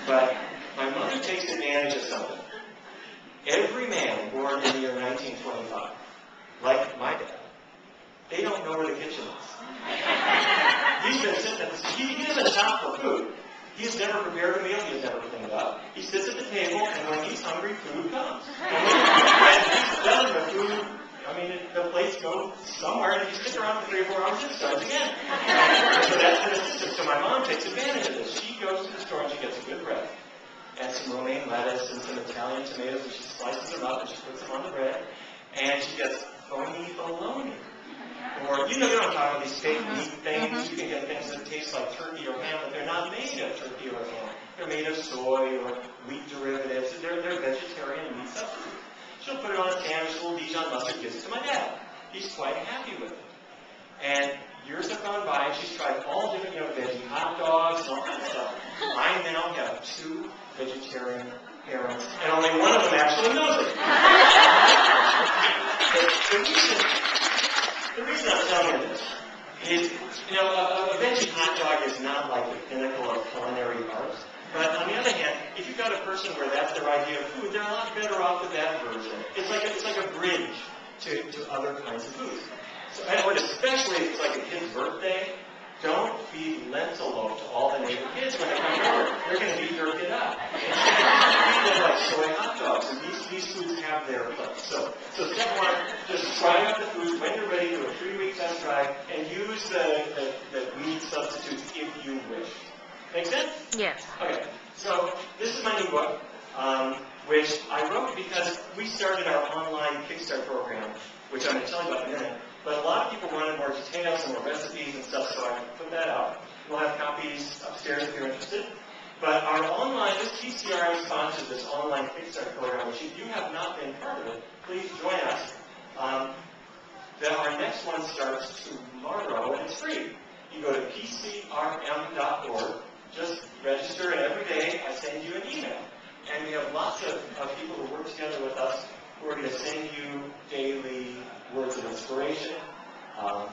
But my mother takes advantage of something. Every man born in the year 1925, like my dad, they don't know where the kitchen is. He's been sitting at he doesn't shop for food. He's never prepared a meal. He's never cleaned up. He sits at the table, and when he's hungry, food comes. And he's done with food. I mean, the plates go somewhere, and if you stick around for 3 or 4 hours, it starts again. So that's been the system. So my mom takes advantage of this. She goes to the store, and she gets a good bread, and some romaine lettuce, and some Italian tomatoes, and she slices them up, and she puts them on the bread, and she gets phony bologna. Or, you know what I'm talking about, these fake meat things. You can get things that taste like turkey or ham, but they're not made of turkey or ham. They're made of soy or wheat derivatives. They're vegetarian meat substitutes. She'll put it on a sandwich, a little Dijon mustard, gives it to my dad. He's quite happy with it. And years have gone by, and she's tried all different, veggie hot dogs and all kinds of stuff. I now have 2 vegetarian parents, and only one of them actually knows it. The reason I'm telling you this is, a veggie hot dog is not like the pinnacle of culinary art. But on the other hand, if you've got a person where that's their idea of food, they're a lot better off with that version. It's like a bridge to other kinds of foods. So, and especially if it's like a kid's birthday, don't feed lentil loaf to all the neighbor kids when they come over. They're going to beat your kid up. Feed them like soy hot dogs, and these foods have their place. So step 1, just try out the foods when you're ready, do a 3-week test drive, and use the meat substitutes if you wish. Make sense? Yes. Okay. So this is my new book, which I wrote because we started our online Kicksta program, which I'm going to tell you about in a minute. But a lot of people wanted more details and more recipes and stuff, so I put that out. We'll have copies upstairs if you're interested. But our online, this PCRM sponsors this online Kickstart program, which if you have not been part of it, please join us. Our next one starts tomorrow, and it's free. You go to PCRM.org, just register, and every day I send you an email. And we have lots of people who work together with us who are going to send you daily words of inspiration,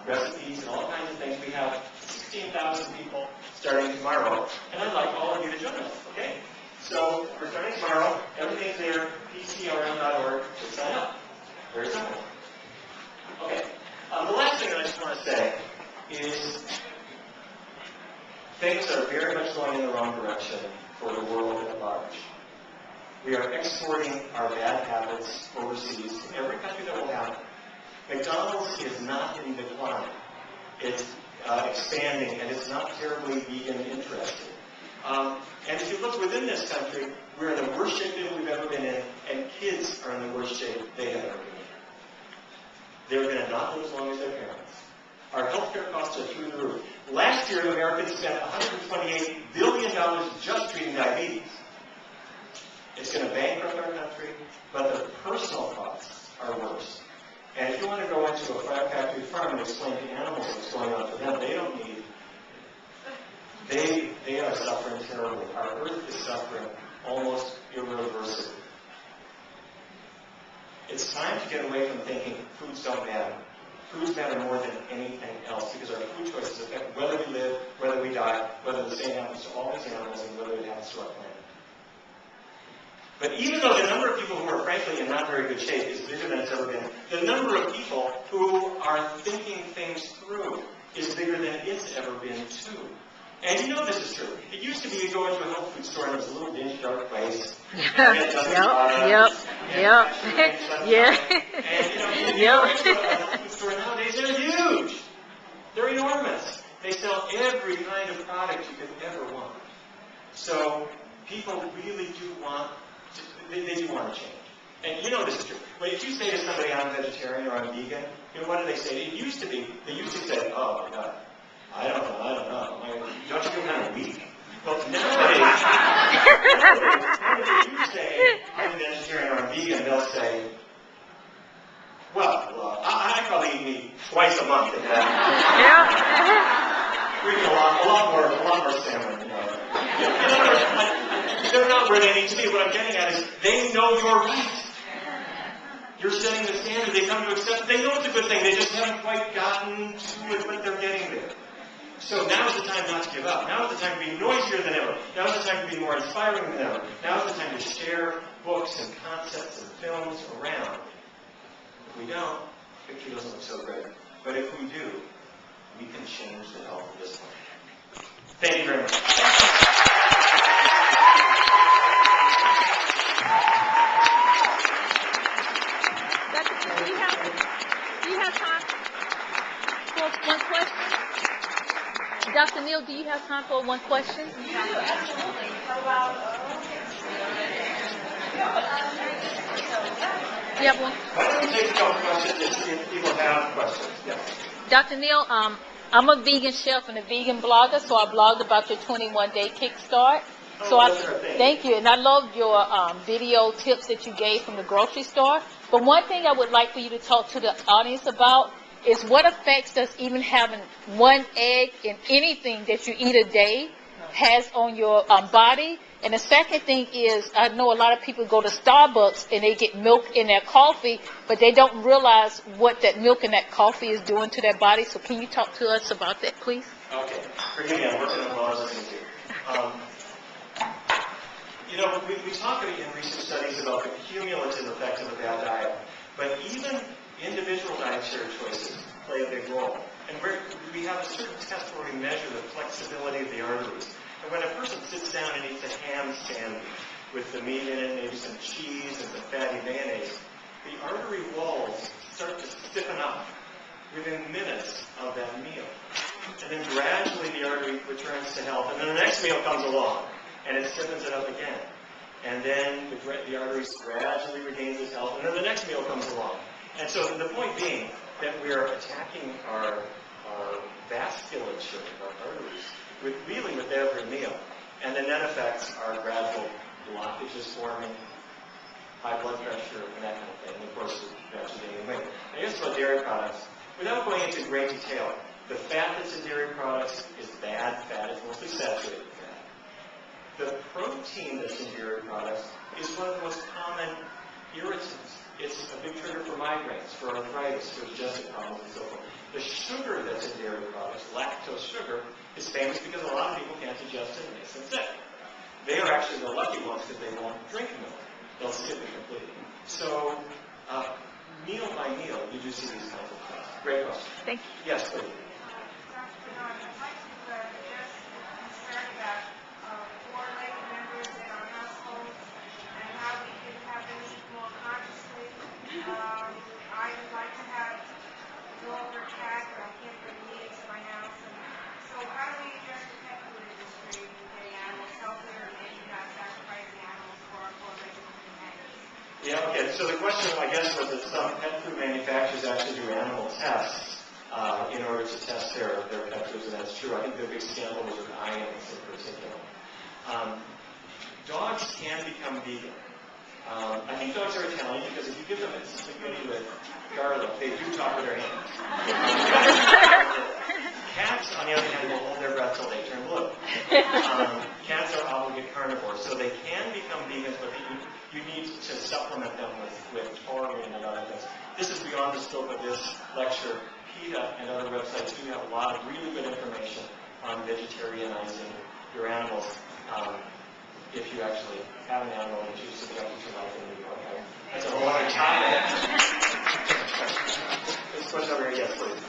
recipes, and all kinds of things. We have 16,000 people starting tomorrow, and I'd like all of you to join us, okay? So we're starting tomorrow. Everything's there, PCRM.org, to sign up. Very simple. Okay. The last thing that I just want to say is things are very much going in the wrong direction for the world at large. We are exporting our bad habits overseas to every country that will have it. McDonald's is not in decline. It's expanding, and it's not terribly vegan interested. And if you look within this country, we're in the worst shape that we've ever been in, and kids are in the worst shape they have ever been in. They're going to not live as long as their parents. Our healthcare costs are through the roof. Last year, Americans spent $128 billion just treating diabetes. It's going to bankrupt our country, but the personal costs are worse. And if you want to go into a factory farm and explain to animals what's going on for them, they don't need. They are suffering terribly. Our earth is suffering almost irreversibly. It's time to get away from thinking foods don't matter. Foods matter more than anything else because our food choices affect whether we live, whether we die, whether the same happens to all these animals, and whether it happens to our planet. But even though the number of people who are frankly in not very good shape is bigger than it's ever been, the number of people who are thinking things through is bigger than it's ever been too. And you know this is true. It used to be you go into a health food store and it was a little dingy, dark place. Yep. And you go into a health food store nowadays, they're huge. They're enormous. They sell every kind of product you could ever want. So people really do want they do want to change. And you know this is true. But if you say to somebody, I'm vegetarian or I'm vegan, what do they say? They used to say, oh my God, I don't know. Don't you feel kind of weak? Well, nowadays, if you say, I'm a vegetarian or I'm vegan, they'll say, well, I probably eat meat twice a month. We eat a lot more salmon. They're not where they need to be. What I'm getting at is they know you're right. You're setting the standard. They come to accept it. They know it's a good thing. They just haven't quite gotten to it, but they're getting there. So now is the time not to give up. Now is the time to be noisier than ever. Now is the time to be more inspiring than ever. Now is the time to share books and concepts and films around. If we don't, the picture doesn't look so great. But if we do, we can change the health of this planet. Thank you very much. Do you have time for one question? Dr. Neal, do you have time for one question? Absolutely. How about You have one? Why don't we take a couple questions if people have questions? Yes. Dr. Neal, I'm a vegan chef and a vegan blogger, so I blogged about your 21-day kickstart. So thank you, and I loved your video tips that you gave from the grocery store. But one thing I would like for you to talk to the audience about is what effects does even having one egg in anything that you eat a day has on your body. And the second thing is, I know a lot of people go to Starbucks and they get milk in their coffee, but they don't realize what that milk in that coffee is doing to their body. So can you talk to us about that, please? Okay. Forgive me, I'm working on what I was listening to. You know, we talk in recent studies about the cumulative effect of a bad diet, but even individual dietary choices play a big role. And we have a certain test where we measure the flexibility of the arteries. And when a person sits down and eats a ham sandwich with the meat in it, maybe some cheese and some fatty mayonnaise, the artery walls start to stiffen up within minutes of that meal. And then gradually the artery returns to health. And then the next meal comes along, and it stiffens it up again. And then the artery gradually regains its health, and then the next meal comes along. And so the point being that we are attacking our vasculature, our arteries, with every meal. And the net effects are gradual blockages forming, high blood pressure, and that kind of thing. And of course, we're actually gaining weight. I guess about dairy products, without going into great detail, the fat that's in dairy products is bad fat. It's mostly saturated fat. The protein that's in dairy products is one of the most common irritants. It's a big trigger for migraines, for arthritis, for digestive problems, and so forth. The sugar that's in dairy products, lactose sugar, is famous because a lot of people can't digest it and it makes them sick. They are actually the lucky ones because they won't drink milk. They'll skip it completely. So, meal by meal, you do see these kinds of things. Great question. Thank you. Yes, please. Dr. Barnard, I'd like to address the concern about four-legged members in our households and how we can have them eat more consciously. I would like to have a dog or cat, but I can't bring meat into my house. And so how do we address the pet food industry and getting animals healthier and maybe not sacrificing animals for our four-legged companions? Yeah, okay. So the question, I guess, was that some pet food manufacturers actually do animal tests in order to test their pet foods, and that's true. I think the big scandal was with ions in particular. Dogs can become vegan. I think dogs are Italian because if you give them a spaghetti with garlic, they do talk with their hands. Cats, on the other hand, will hold their breath till they turn blue. Cats are obligate carnivores, so they can become vegans, but you need to supplement them with taurine and other things. This is beyond the scope of this lecture. PETA and other websites do have a lot of really good information on vegetarianizing your animals. If you actually have an animal and choose to subject it to life in the okay? That's a whole other topic. This question over here, yes, please.